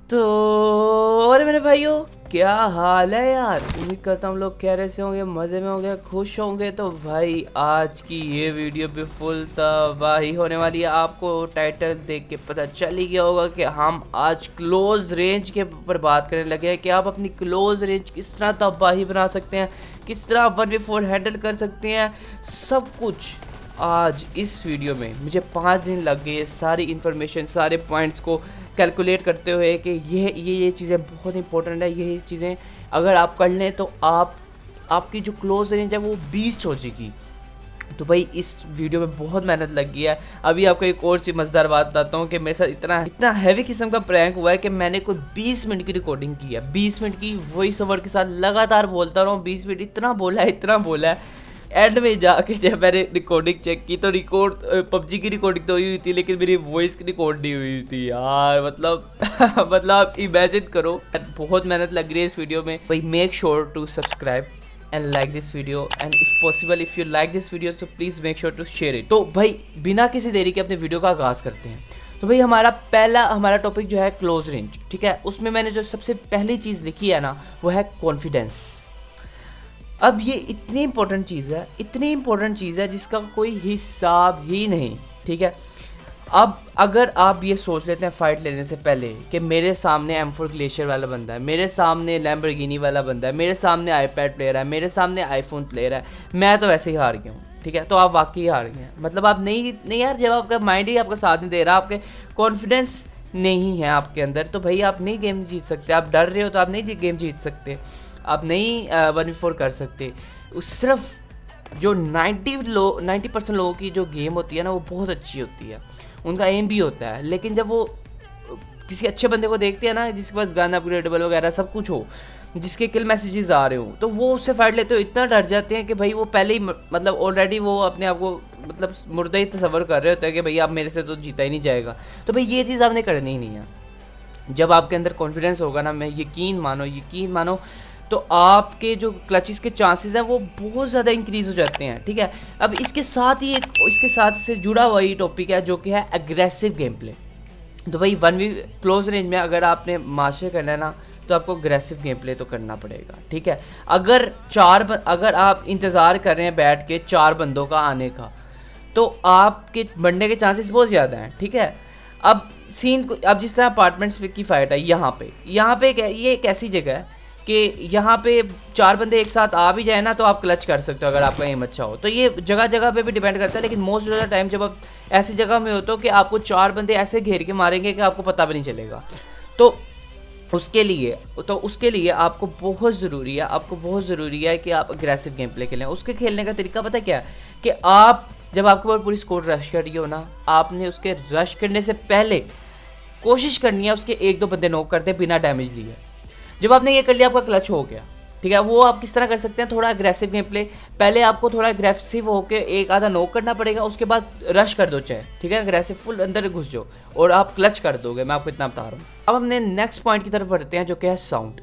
तो और मेरे भाइयों, क्या हाल है यार। उम्मीद करता हूँ लोग कह रहे से होंगे, मज़े में होंगे, खुश होंगे। तो भाई आज की ये वीडियो भी फुल तबाही होने वाली है। आपको टाइटल देख के पता चल ही गया होगा कि हम आज क्लोज रेंज के ऊपर बात करने लगे हैं कि आप अपनी क्लोज रेंज किस तरह तबाही बना सकते हैं, किस तरह 1v4 हैंडल कर सकते हैं, सब कुछ आज इस वीडियो में। मुझे 5 दिन लग गए सारी इन्फॉर्मेशन, सारे पॉइंट्स को कैलकुलेट करते हुए कि ये चीज़ें बहुत इंपॉर्टेंट है। ये चीज़ें अगर आप कर लें तो आपकी जो क्लोज रेंज है वो 20 हो जाएगी। तो भाई इस वीडियो में बहुत मेहनत लग गई है। अभी आपको एक और सी मज़ेदार बात बताता हूँ कि मेरे साथ इतना हैवी किस्म का प्रैंक हुआ है कि मैंने कोई 20 मिनट की रिकॉर्डिंग की है। 20 मिनट की वॉइस ओवर के साथ लगातार बोलता रहा हूँ। 20 मिनट इतना बोला है। एंड में जाके जब मैंने रिकॉर्डिंग चेक की तो पबजी की रिकॉर्डिंग तो हुई थी, लेकिन मेरी वॉइस की रिकॉर्ड नहीं हुई थी यार। मतलब मतलब आप इमेजिन करो। बहुत मेहनत लग रही है इस वीडियो में। भाई make sure to subscribe and like this video, and if possible if you like this video तो please make sure to share it. तो भाई बिना किसी देरी के अपने वीडियो का आगाज़ करते हैं। तो भाई हमारा टॉपिक जो है क्लोज रेंज, ठीक है। उसमें मैंने जो सबसे पहली चीज़ लिखी है ना, वो है कॉन्फिडेंस। अब ये इतनी इंपॉर्टेंट चीज़ है जिसका कोई हिसाब ही नहीं, ठीक है। अब अगर आप ये सोच लेते हैं फाइट लेने से पहले कि मेरे सामने M4 ग्लेशियर वाला बंदा है, मेरे सामने लैम्बोर्गिनी वाला बंदा है, मेरे सामने आईपैड प्लेयर है, मेरे सामने आईफोन प्लेयर है, मैं तो वैसे ही हार गया हूँ, ठीक है। तो आप वाकई हार गए हैं। मतलब आप नहीं यार, जब आपका माइंड ही आपका साथ नहीं दे रहा, आपके कॉन्फिडेंस नहीं है आपके अंदर, तो भाई आप नहीं गेम जीत सकते। आप डर रहे हो तो आप नहीं गेम जीत सकते, आप नहीं 1v4 कर सकते। सिर्फ जो 90% लोगों की जो गेम होती है ना, वो बहुत अच्छी होती है, उनका एम भी होता है। लेकिन जब वो किसी अच्छे बंदे को देखते हैं ना, जिसके पास गन अपग्रेडेबल वगैरह सब कुछ हो, जिसके किल मैसेजेस आ रहे हो, तो वो उससे फाइट लेते हो इतना डर जाते हैं कि भाई वो पहले ही मतलब ऑलरेडी वो अपने आप को मतलब मुर्दा ही तस्वर कर रहे होते हैं कि भाई आप मेरे से तो जीता ही नहीं जाएगा। तो भाई ये चीज़ आपने करनी ही नहीं है। जब आपके अंदर कॉन्फिडेंस होगा ना, मैं यकीन मानो तो आपके जो क्लचेस के चांसेस हैं वो बहुत ज़्यादा इंक्रीज़ हो जाते हैं, ठीक है। अब इसके साथ से जुड़ा हुआ ही टॉपिक है जो कि है एग्रेसिव गेम प्ले। तो भाई 1v क्लोज रेंज में अगर आपने मास्टर करना है ना, तो आपको अग्रेसिव गेम प्ले तो करना पड़ेगा, ठीक है। अगर आप इंतज़ार कर रहे हैं बैठ के 4 बंदों का आने का, तो आपके बढ़ने के चांसेस बहुत ज़्यादा हैं, ठीक है। अब जिस तरह अपार्टमेंट्स की फ़ाइट है, यहाँ पे ये एक ऐसी जगह है कि यहाँ पे 4 बंदे एक साथ आ भी जाए ना, तो आप क्लच कर सकते हो अगर आपका एम अच्छा हो। तो ये जगह पे भी डिपेंड करता है, लेकिन मोस्ट ऑफ द टाइम जब आप ऐसी जगह में हो तो कि आपको 4 बंदे ऐसे घेर के मारेंगे कि आपको पता भी नहीं चलेगा। तो उसके लिए आपको बहुत ज़रूरी है कि आप अग्रेसिव गेम प्ले खेलें। उसके खेलने का तरीका पता क्या है कि आप जब आपके ऊपर पूरी स्कोर रश कर रही हो ना, आपने उसके रश करने से पहले कोशिश करनी है उसके 1-2 बंदे नॉक करते बिना डैमेज दिए। जब आपने ये कर लिया, आपका क्लच हो गया, ठीक है। वो आप किस तरह कर सकते हैं, थोड़ा अग्रेसिव गेम प्ले। पहले आपको थोड़ा अग्रेसिव होकर एक आधा नॉक करना पड़ेगा, उसके बाद रश कर दो चाहे, ठीक है। अग्रेसिव फुल अंदर घुस जाओ और आप क्लच कर दोगे। मैं आपको इतना बता रहा हूँ। अब हमने नेक्स्ट पॉइंट की तरफ बढ़ते हैं जो कि है साउंड।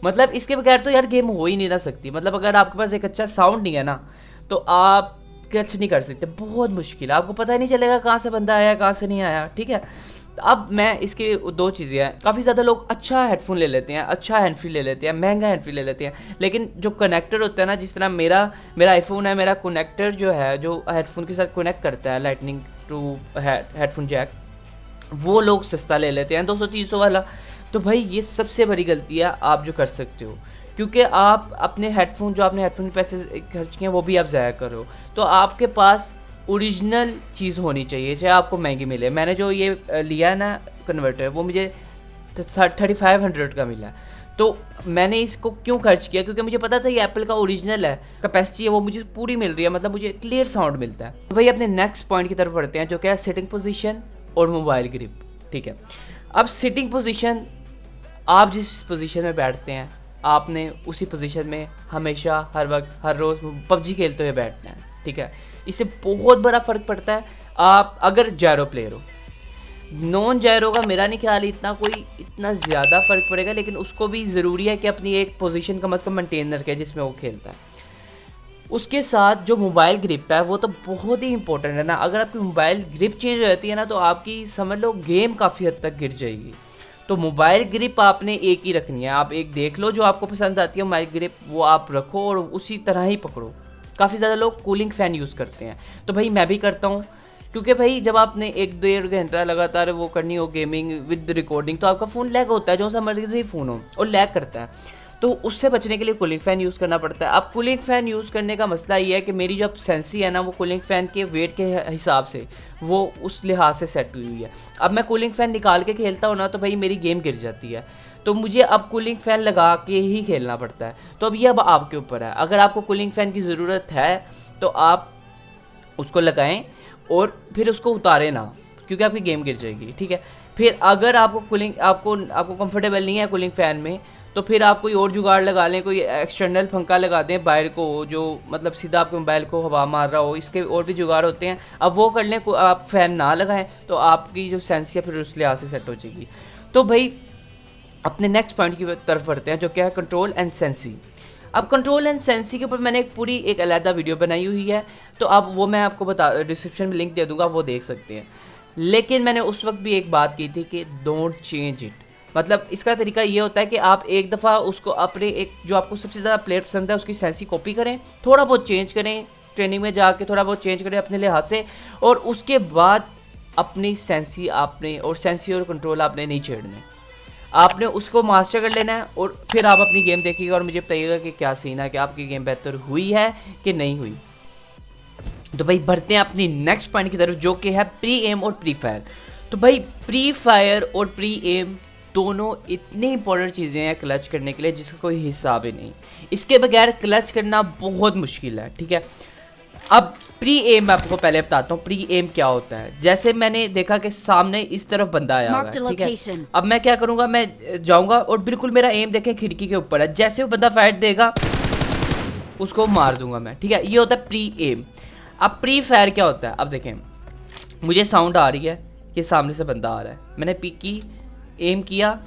मतलब इसके बगैर तो यार गेम हो ही नहीं ना सकती। मतलब अगर आपके पास एक अच्छा साउंड नहीं है ना, तो आप क्लच नहीं कर सकते, बहुत मुश्किल है। आपको पता ही नहीं चलेगा कहाँ से बंदा आया, कहाँ से नहीं आया, ठीक है। अब मैं इसके 2 चीज़ें हैं। काफ़ी ज़्यादा लोग अच्छा हेडफोन ले लेते हैं, अच्छा हैंड फ्री ले लेते हैं, महंगा हैंड फ्री ले लेते हैं, लेकिन जो कनेक्टर होता है ना, जिस तरह मेरा आईफोन है, मेरा कनेक्टर जो है जो हेडफोन के साथ कनेक्ट करता है लाइटनिंग टू हेडफोन जैक, वो लोग सस्ता ले लेते हैं 200-300 वाला। तो भाई ये सबसे बड़ी गलती है आप जो कर सकते हो, क्योंकि आप अपने हेडफोन के पैसे खर्च किए हैं वो भी आप ज़ाया कर रहे हो। तो आपके पास ओरिजिनल चीज़ होनी चाहिए, चाहे आपको महंगी मिले। मैंने जो ये लिया है ना कन्वर्टर, वो मुझे 3500 का मिला। तो मैंने इसको क्यों खर्च किया, क्योंकि मुझे पता था ये एप्पल का ओरिजिनल है, कैपेसिटी है वो मुझे पूरी मिल रही है, मतलब मुझे क्लियर साउंड मिलता है। तो भाई अपने नेक्स्ट पॉइंट की तरफ बढ़ते हैं जो क्या है सिटिंग पोजीशन और मोबाइल ग्रिप, ठीक है। अब सिटिंग पोजीशन, आप जिस पोजीशन में बैठते हैं आपने उसी पोजीशन में हमेशा हर वक्त हर रोज़ पबजी खेलते हुए बैठना है, ठीक है। इससे बहुत बड़ा फ़र्क पड़ता है। आप अगर जैरो प्लेयर हो, नॉन जैरो का मेरा नहीं ख्याल इतना ज़्यादा फ़र्क पड़ेगा, लेकिन उसको भी ज़रूरी है कि अपनी एक पोजीशन कम से कम मेंटेन रखे जिसमें वो खेलता है। उसके साथ जो मोबाइल ग्रिप है वो तो बहुत ही इंपॉर्टेंट है ना। अगर आपकी मोबाइल ग्रिप चेंज हो जाती है ना, तो आपकी समझ लो गेम काफ़ी हद तक गिर जाएगी। तो मोबाइल ग्रिप आपने एक ही रखनी है, आप एक देख लो जो आपको पसंद आती है मोबाइल ग्रिप, वो आप रखो और उसी तरह ही पकड़ो। काफ़ी ज़्यादा लोग कूलिंग फ़ैन यूज़ करते हैं, तो भाई मैं भी करता हूँ, क्योंकि भाई जब आपने 1-1.5 घंटा लगातार वो करनी हो गेमिंग विद रिकॉर्डिंग, तो आपका फ़ोन लैग होता है, जो सा मर्जी फ़ोन हो और लैग करता है। तो उससे बचने के लिए कूलिंग फ़ैन यूज़ करना पड़ता है। अब कूलिंग फ़ैन यूज़ करने का मसला ये है कि मेरी जो सेंसी है ना, वो कूलिंग फ़ैन के वेट के हिसाब से वो उस लिहाज से सेट हुई हुई है। अब मैं कूलिंग फ़ैन निकाल के खेलता हूँ ना, तो भाई मेरी गेम गिर जाती है, तो मुझे अब कूलिंग फ़ैन लगा के ही खेलना पड़ता है। तो अब ये अब आपके ऊपर है, अगर आपको कूलिंग फ़ैन की ज़रूरत है तो आप उसको लगाएं और फिर उसको उतारें ना, क्योंकि आपकी गेम गिर जाएगी, ठीक है। फिर अगर आपको कूलिंग आपको कंफर्टेबल नहीं है कूलिंग फ़ैन में, तो फिर आप कोई और जुगाड़ लगा लें, कोई एक्सटर्नल पंखा लगा दें बाहर को, जो मतलब सीधा आपके मोबाइल को हवा मार रहा हो। इसके और भी जुगाड़ होते हैं, अब वो कर लें। आप फ़ैन ना लगाएं तो आपकी जो सेंसी है फिर उस लिहाज से सेट हो जाएगी। तो भाई अपने नेक्स्ट पॉइंट की तरफ बढ़ते हैं, जो क्या है कंट्रोल एंड सेंसी। अब कंट्रोल एंड सेंसी के ऊपर मैंने एक अलग वीडियो बनाई हुई है, तो अब वो मैं आपको डिस्क्रिप्शन में लिंक दे दूंगा, वो देख सकते हैं। लेकिन मैंने उस वक्त भी एक बात की थी कि डोंट चेंज इट। मतलब इसका तरीका ये होता है कि आप एक दफ़ा उसको अपने एक जो आपको सबसे ज़्यादा प्लेयर पसंद है उसकी सेंसी कॉपी करें, थोड़ा बहुत चेंज करें, ट्रेनिंग में जाके थोड़ा बहुत चेंज करें अपने लिहाज से, और उसके बाद अपनी सेंसी और कंट्रोल आपने नहीं छेड़ने, आपने उसको मास्टर कर लेना है और फिर आप अपनी गेम देखिएगा और मुझे बताइएगा कि क्या सीन है, कि आपकी गेम बेहतर हुई है कि नहीं हुई। तो भाई बढ़ते हैं अपनी नेक्स्ट पॉइंट की तरफ, जो कि है प्री एम और प्री फायर। तो भाई प्री फायर और प्री एम दोनों इतनी इंपॉर्टेंट चीज़ें हैं क्लच करने के लिए जिसका कोई हिसाब ही नहीं। इसके बगैर क्लच करना बहुत मुश्किल है, ठीक है। अब प्री एम मैं आपको पहले बताता हूँ प्री एम क्या होता है। जैसे मैंने देखा कि सामने इस तरफ बंदा आया हुआ है, ठीक है। अब मैं क्या करूँगा, मैं जाऊँगा और बिल्कुल मेरा एम देखें खिड़की के ऊपर है, जैसे वो बंदा फाइट देगा उसको मार दूंगा मैं, ठीक है। ये होता है प्री एम। अब प्री फायर क्या होता है, अब देखें मुझे साउंड आ रही है कि सामने से बंदा आ रहा है, मैंने पिक की, एम किया,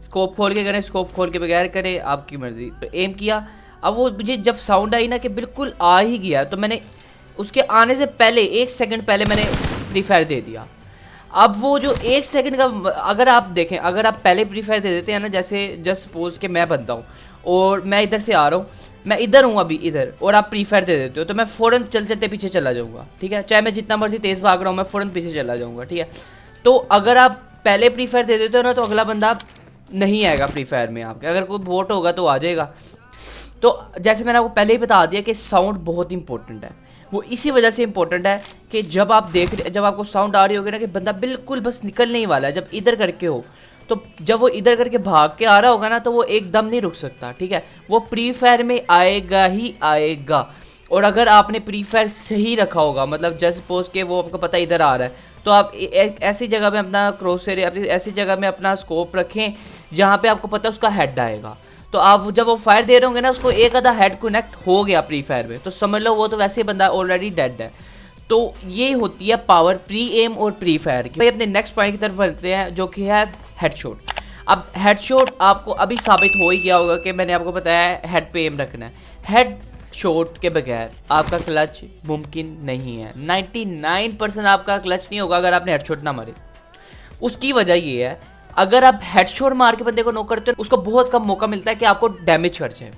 स्कोप खोल के करें, स्कोप खोल के बगैर करें, आपकी मर्जी, तो एम किया। अब वो मुझे जब साउंड आई ना कि बिल्कुल आ ही गया, तो मैंने उसके आने से पहले 1 सेकंड पहले मैंने प्री फायर दे दिया। अब वो जो 1 सेकंड का, अगर आप देखें, अगर आप पहले प्री फायर दे देते हैं ना, जैसे जस्ट सपोज कि मैं बनता हूँ और मैं इधर से आ रहा हूँ, मैं इधर हूँ अभी इधर, और आप प्री फायर दे देते हो, तो मैं फ़ौरन चलते पीछे चला जाऊँगा, ठीक है। चाहे मैं जितना मर्जी तेज़ भाग रहा हूँ, मैं फ़ौरन पीछे चला जाऊँगा, ठीक है। तो अगर आप पहले प्री फायर दे देते हो ना, तो अगला बंदा नहीं आएगा प्री फायर में आपके, अगर कोई वोट होगा तो आ जाएगा। तो जैसे मैंने आपको पहले ही बता दिया कि साउंड बहुत इंपॉर्टेंट है, वो इसी वजह से इंपॉर्टेंट है कि जब आपको साउंड आ रही होगी ना कि बंदा बिल्कुल बस निकलने ही वाला है, जब इधर करके हो, तो जब वो इधर करके भाग के आ रहा होगा ना, तो वो एकदम नहीं रुक सकता, ठीक है। वो प्री फायर में आएगा ही आएगा। और अगर आपने प्री फायर सही रखा होगा, मतलब जस्ट सपोज के वो आपको पता इधर आ रहा है, तो आप ऐसी जगह में अपना क्रॉस एरिया, ऐसी जगह में अपना स्कोप रखें जहाँ पे आपको पता है उसका हेड आएगा। तो आप जब वो फायर दे रहे होंगे ना, उसको एक आधा हेड कनेक्ट हो गया प्री फायर में, तो समझ लो वो तो वैसे ही बंदा ऑलरेडी डेड है। तो ये होती है पावर प्री एम और प्री फायर की। भाई अपने नेक्स्ट पॉइंट की तरफ बढ़ते हैं, जो कि है हेडशॉट। अब हेडशॉट आपको अभी साबित हो ही गया होगा कि मैंने आपको बताया है हेड पे एम रखना है। हेड शॉट के बगैर आपका क्लच मुमकिन नहीं है। 99% आपका क्लच नहीं होगा अगर आपने हेडशॉट ना मारे। उसकी वजह ये है, अगर आप हेडशॉट मार के बंदे को नॉक करते हो, उसको बहुत कम मौका मिलता है कि आपको डैमेज कर जाए।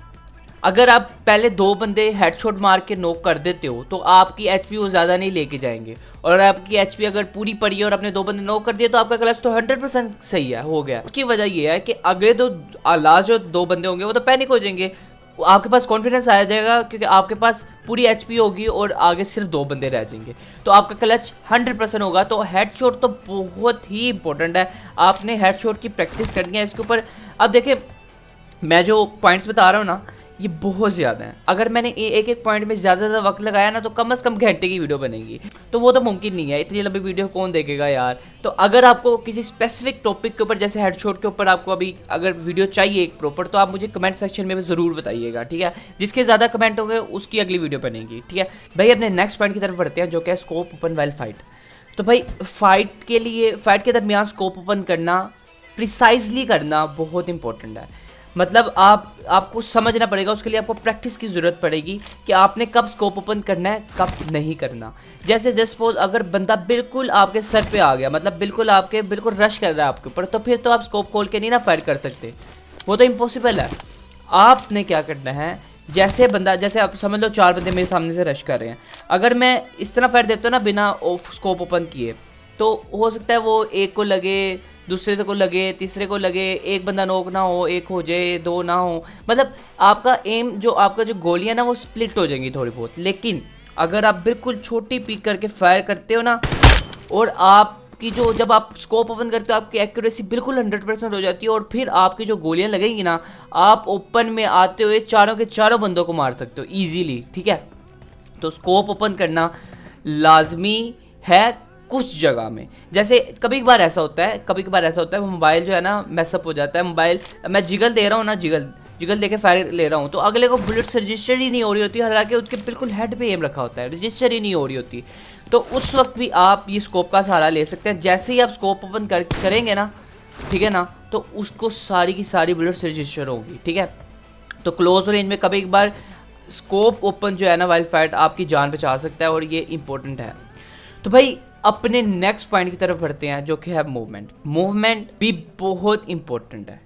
अगर आप पहले 2 बंदे हेडशॉट मार के नॉक कर देते हो, तो आपकी एचपी वो ज़्यादा नहीं लेके जाएंगे, और आपकी एचपी अगर पूरी पड़ी है और आपने 2 बंदे नॉक कर दिए, तो आपका क्लच तो 100% सही है, हो गया। उसकी वजह ये है कि अगले लास्ट जो 2 बंदे होंगे वो तो पैनिक हो जाएंगे, आपके पास कॉन्फिडेंस आ जाएगा क्योंकि आपके पास पूरी एचपी होगी और आगे सिर्फ 2 बंदे रह जाएंगे, तो आपका क्लच 100% होगा। तो हेडशॉट तो बहुत ही इंपॉर्टेंट है, आपने हेडशॉट की प्रैक्टिस करनी है इसके ऊपर। अब देखिए मैं जो पॉइंट्स बता रहा हूँ ना, ये बहुत ज़्यादा है। अगर मैंने एक पॉइंट में ज़्यादा वक्त लगाया ना, तो कम से कम घंटे की वीडियो बनेगी, तो वो तो मुमकिन नहीं है, इतनी लंबी वीडियो कौन देखेगा यार। तो अगर आपको किसी स्पेसिफिक टॉपिक के ऊपर, जैसे हेडशॉट के ऊपर आपको अभी अगर वीडियो चाहिए एक प्रॉपर, तो आप मुझे कमेंट सेक्शन में ज़रूर बताइएगा, ठीक है। जिसके ज़्यादा कमेंट होंगे उसकी अगली वीडियो बनेगी, ठीक है भाई। अपने नेक्स्ट पॉइंट की तरफ बढ़ते हैं, जो कि है स्कोप ओपन वाइल फाइट। तो भाई फाइट के दरमियान स्कोप ओपन करना, प्रिसाइजली करना बहुत इंपॉर्टेंट है। मतलब आपको समझना पड़ेगा, उसके लिए आपको प्रैक्टिस की ज़रूरत पड़ेगी कि आपने कब स्कोप ओपन करना है, कब नहीं करना। जैसे जस्ट सपोज अगर बंदा बिल्कुल आपके सर पे आ गया, मतलब बिल्कुल रश कर रहा है आपके ऊपर, तो फिर तो आप स्कोप खोल के नहीं ना फायर कर सकते, वो तो इम्पॉसिबल है। आपने क्या करना है, जैसे आप समझ लो 4 बंदे मेरे सामने से रश कर रहे हैं, अगर मैं इस तरह फायर देता हूँ ना बिना स्कोप ओपन किए, तो हो सकता है वो एक को लगे, दूसरे से को लगे, तीसरे को लगे, एक बंदा नॉक ना हो, एक हो जाए, 2 ना हो, मतलब आपका एम आपका जो गोलियां ना वो स्प्लिट हो जाएंगी थोड़ी बहुत। लेकिन अगर आप बिल्कुल छोटी पीक करके फायर करते हो ना, और आपकी जब आप स्कोप ओपन करते हो आपकी एक्यूरेसी बिल्कुल 100% हो जाती है, और फिर आपकी जो गोलियां लगेंगी ना, आप ओपन में आते हुए चारों के चारों बंदों को मार सकते हो ईजीली, ठीक है। तो स्कोप ओपन करना लाजमी है कुछ जगह में। जैसे कभी कभार ऐसा होता है मोबाइल जो है ना मैसअप हो जाता है, मोबाइल मैं जिगल दे रहा हूँ ना, जिगल देके फायर ले रहा हूँ, तो अगले को बुलेट्स रजिस्टर ही नहीं हो रही होती, हालांकि उसके बिल्कुल हेड पे एम रखा होता है, रजिस्टर ही नहीं हो रही होती। तो उस वक्त भी आप ये स्कोप का सहारा ले सकते हैं। जैसे ही आप स्कोप ओपन करेंगे ना, ठीक है ना, तो उसको सारी की सारी बुलेट्स रजिस्टर होंगी, ठीक है। तो क्लोज रेंज में कभी एक बार स्कोप ओपन जो है ना वाइल्ड फाइट आपकी जान बचा सकता है, और ये इंपॉर्टेंट है। तो भाई अपने नेक्स्ट पॉइंट की तरफ बढ़ते हैं, जो कि है मूवमेंट भी बहुत इंपॉर्टेंट है।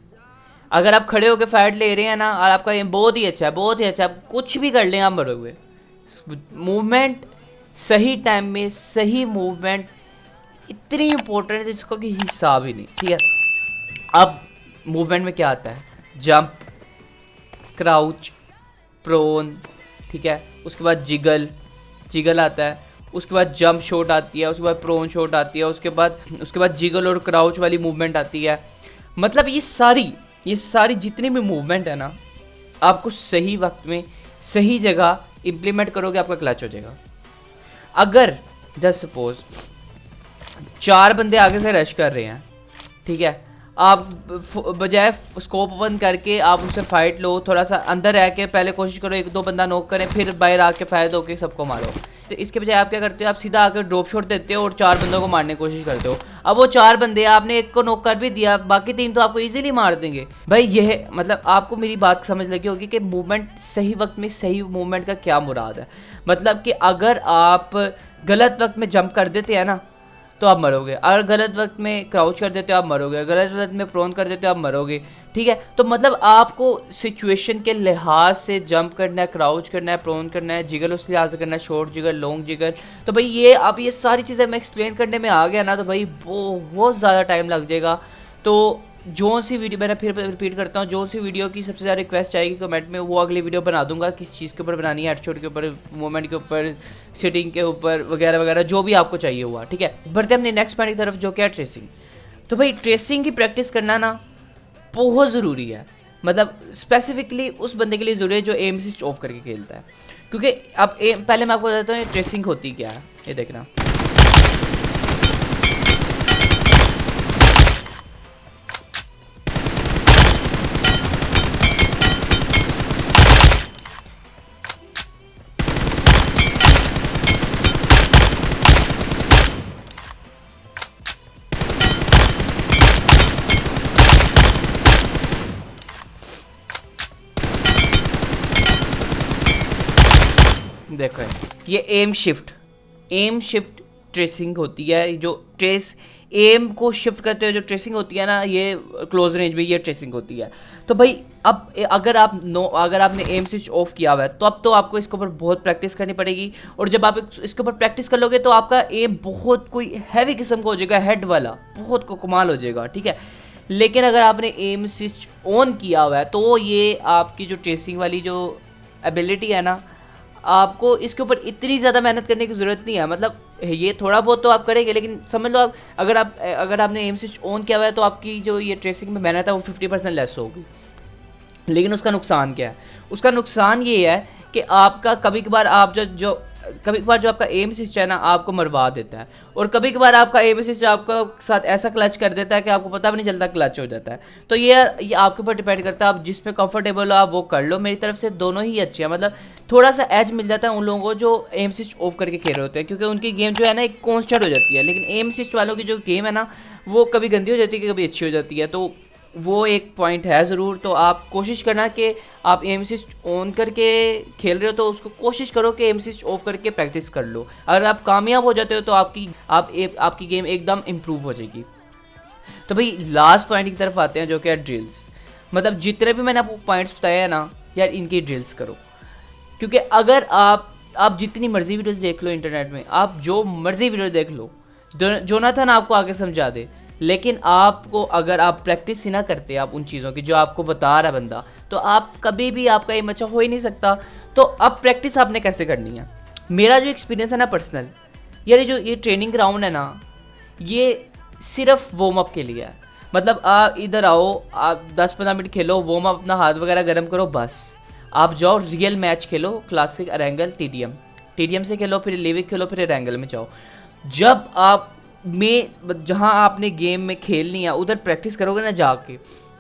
अगर आप खड़े होकर फाइट ले रहे हैं ना, और आपका एम बहुत ही अच्छा है, आप कुछ भी कर लें, आप मरोगे। मूवमेंट सही टाइम में सही मूवमेंट इतनी इंपॉर्टेंट है जिसको कि हिसाब ही नहीं, ठीक है। अब मूवमेंट में क्या आता है, जंप, क्राउच, प्रोन, ठीक है, उसके बाद जिगल आता है, उसके बाद जंप शॉट आती है, उसके बाद प्रोन शॉट आती है, उसके बाद जिगल और क्राउच वाली मूवमेंट आती है। मतलब ये सारी जितनी भी मूवमेंट है ना, आपको सही वक्त में सही जगह इम्प्लीमेंट करोगे, आपका क्लच हो जाएगा। अगर जस्ट सपोज 4 बंदे आगे से रश कर रहे हैं, ठीक है, आप बजाय स्कोप ओपन करके आप उससे फाइट लो, थोड़ा सा अंदर रह के पहले कोशिश करो 1-2 बंदा नॉक करें, फिर बाहर आके फायर दो के सबको मारो। तो इसके बजाय आप क्या करते हो, आप सीधा आकर ड्रॉप शॉट देते हो और 4 बंदों को मारने की कोशिश करते हो। अब वो 4 बंदे, आपने एक को नॉक कर भी दिया, बाकी 3 तो आपको इजीली मार देंगे। भाई यह मतलब आपको मेरी बात समझ लगी होगी कि मूवमेंट सही वक्त में सही मूवमेंट का क्या मुराद है। मतलब कि अगर आप गलत वक्त में जंप कर देते हैं ना, तो आप मरोगे। अगर गलत वक्त में क्राउच कर देते हो आप मरोगे, गलत वक्त में प्रोन कर देते हो आप मरोगे, ठीक है। तो मतलब आपको सिचुएशन के लिहाज से जंप करना है, क्राउच करना है, प्रोन करना है, जिगल उस लिहाज से करना है, शॉर्ट जिगल, लॉन्ग जिगल। तो भाई ये अब ये सारी चीज़ें मैं एक्सप्लेन करने में आ गया ना, तो भाई बहुत ज़्यादा टाइम लग जाएगा। तो जो सी वीडियो, मैंने फिर रिपीट करता हूँ, जो सी वीडियो की सबसे ज़्यादा रिक्वेस्ट आएगी कमेंट में, वो अगली वीडियो बना दूंगा। किस चीज़ के ऊपर बनानी है, हेडशॉट के ऊपर, मूवमेंट के ऊपर, सिटिंग के ऊपर, वगैरह वगैरह, जो भी आपको चाहिए हुआ, ठीक है। बढ़ते हैं अपने नेक्स्ट पॉइंट की तरफ, जो क्या है ट्रेसिंग। तो भाई ट्रेसिंग की प्रैक्टिस करना ना बहुत ज़रूरी है, मतलब स्पेसिफिकली उस बंदे के लिए ज़रूरी है जो एम स्विच ऑफ करके खेलता है। क्योंकि अब पहले मैं आपको बताता हूँ ट्रेसिंग होती क्या है, ये देखना। देखो ये एम शिफ्ट ट्रेसिंग होती है, जो ट्रेस एम को शिफ्ट करते हुए जो ट्रेसिंग होती है ना, ये क्लोज रेंज में ये ट्रेसिंग होती है। तो भाई अब अगर आपने एम स्विच ऑफ किया हुआ है, तो अब तो आपको इसके ऊपर बहुत प्रैक्टिस करनी पड़ेगी। और जब आप इसके ऊपर प्रैक्टिस कर लोगे तो आपका एम बहुत कोई हैवी किस्म का हो जाएगा, हेड वाला बहुत को कमाल हो जाएगा, ठीक है। लेकिन अगर आपने एम स्विच ऑन किया हुआ है, तो ये आपकी जो ट्रेसिंग वाली जो एबिलिटी है ना, आपको इसके ऊपर इतनी ज़्यादा मेहनत करने की ज़रूरत नहीं है। मतलब ये थोड़ा बहुत तो आप करेंगे, लेकिन समझ लो आप अगर आपने एम स्विच ऑन किया हुआ है, तो आपकी जो ये ट्रेसिंग में मेहनत है वो 50% लेस होगी। लेकिन उसका नुकसान क्या है, उसका नुकसान ये है कि आपका कभी कभार जो आपका एम स्विच है ना आपको मरवा देता है, और कभी कभार आपका एम स्विच आपका साथ ऐसा क्लच कर देता है कि आपको पता भी नहीं चलता क्लच हो जाता है। तो ये आपके ऊपर डिपेंड करता है, आप जिसमें कंफर्टेबल हो आप वो कर लो। मेरी तरफ से दोनों ही अच्छे हैं, मतलब थोड़ा सा एज मिल जाता है उन लोगों को जो एम स्विच ऑफ करके खेल रहे होते हैं, क्योंकि उनकी गेम जो है ना एक कॉन्स्टेंट हो जाती है। लेकिन एम स्विच वालों की जो गेम है ना वो कभी गंदी हो जाती है, कभी अच्छी हो जाती है। तो वो एक पॉइंट है ज़रूर। तो आप कोशिश करना कि आप एम स्विच ऑन करके खेल रहे हो तो उसको कोशिश करो कि एम स्विच ऑफ करके प्रैक्टिस कर लो। अगर आप कामयाब हो जाते हो तो आपकी गेम एकदम इम्प्रूव हो जाएगी। तो भाई लास्ट पॉइंट की तरफ आते हैं जो कि है ड्रिल्स। मतलब जितने भी मैंने आपको पॉइंट्स बताए हैं ना यार, इनकी ड्रिल्स करो। क्योंकि अगर आप जितनी मर्जी वीडियोस देख लो इंटरनेट में, आप जो मर्जी वीडियो देख लो, जोनाथन आपको आगे समझा दे, लेकिन आपको अगर आप प्रैक्टिस ही ना करते आप उन चीज़ों की जो आपको बता रहा बंदा, तो आप कभी भी आपका एम अच्छा हो ही नहीं सकता। तो अब प्रैक्टिस आपने कैसे करनी है? मेरा जो एक्सपीरियंस है ना पर्सनल, यार ये ट्रेनिंग ग्राउंड है ना, ये सिर्फ वार्म अप के लिए है। मतलब आप इधर आओ, आप 10-15 मिनट खेलो, वार्म अप, अपना हाथ वगैरह गर्म करो, बस आप जाओ रियल मैच खेलो। क्लासिक, एरेंगल, टीडीएम से खेलो, फिर लिविक खेलो, फिर एरेंगल में जाओ। जब आप जहाँ आपने गेम में खेलनी है उधर प्रैक्टिस करोगे ना जाके,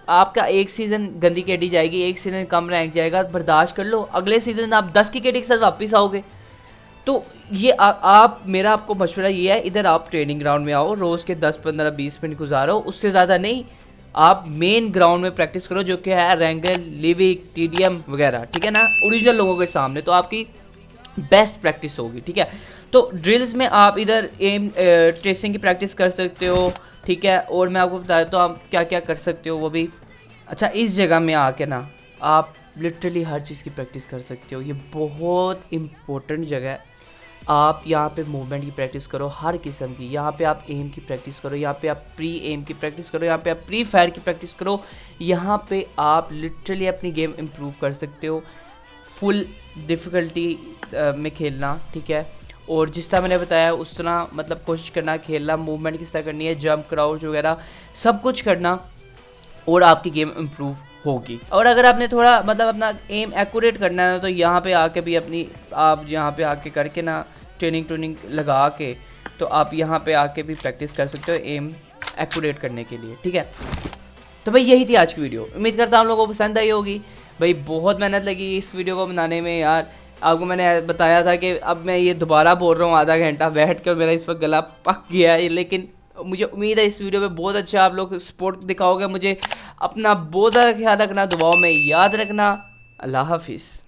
आपका एक सीज़न गंदी केडी जाएगी, एक सीज़न कम रैंक जाएगा, बर्दाश्त कर लो। अगले सीज़न आप 10 की केडी के साथ वापस आओगे। तो ये मेरा आपको मशवरा ये है, इधर आप ट्रेनिंग ग्राउंड में आओ, रोज़ के 10-15-20 मिनट गुजारो, उससे ज़्यादा नहीं। आप मेन ग्राउंड में प्रैक्टिस करो जो कि है एरेंगल, लिविक, टीडीएम वगैरह, ठीक है ना, ओरिजिनल लोगों के सामने, तो आपकी बेस्ट प्रैक्टिस होगी, ठीक है। तो ड्रिल्स में आप इधर एम ट्रेसिंग की प्रैक्टिस कर सकते हो, ठीक है। और मैं आपको बता देता हूँ आप क्या क्या कर सकते हो वो भी। अच्छा, इस जगह में आके ना आप लिटरली हर चीज़ की प्रैक्टिस कर सकते हो। ये बहुत इम्पोर्टेंट जगह है। आप यहाँ पे मूवमेंट की प्रैक्टिस करो हर किस्म की। यहाँ पे आप एम की प्रैक्टिस करो, यहाँ पे आप प्री एम की प्रैक्टिस करो, यहाँ पे आप प्री फायर की प्रैक्टिस करो। यहाँ पे आप लिटरली अपनी गेम इम्प्रूव कर सकते हो, फुल डिफ़िकल्टी में खेलना, ठीक है। और जिस तरह मैंने बताया उस तरह मतलब कोशिश करना खेलना, मूवमेंट किस तरह करनी है, जंप, क्राउच वगैरह सब कुछ करना, और आपकी गेम इम्प्रूव होगी। और अगर आपने थोड़ा मतलब अपना एम एक्यूरेट करना है तो यहाँ पे आके भी आप यहाँ पे आके करके ना ट्रेनिंग लगा के, तो आप यहाँ पे आके भी प्रैक्टिस कर सकते हो एम एक्यूरेट करने के लिए, ठीक है। तो भाई यही थी आज की वीडियो। उम्मीद करता हूँ आप लोगों को पसंद आई होगी। भाई बहुत मेहनत लगी इस वीडियो को बनाने में यार। आपको मैंने बताया था कि अब मैं ये दोबारा बोल रहा हूँ आधा घंटा बैठ कर, मेरा इस वक्त गला पक गया है, लेकिन मुझे उम्मीद है इस वीडियो में बहुत अच्छा आप लोग सपोर्ट दिखाओगे मुझे। अपना बहुत ज़्यादा ख्याल रखना, दुआओं में याद रखना। अल्लाह हाफिज़।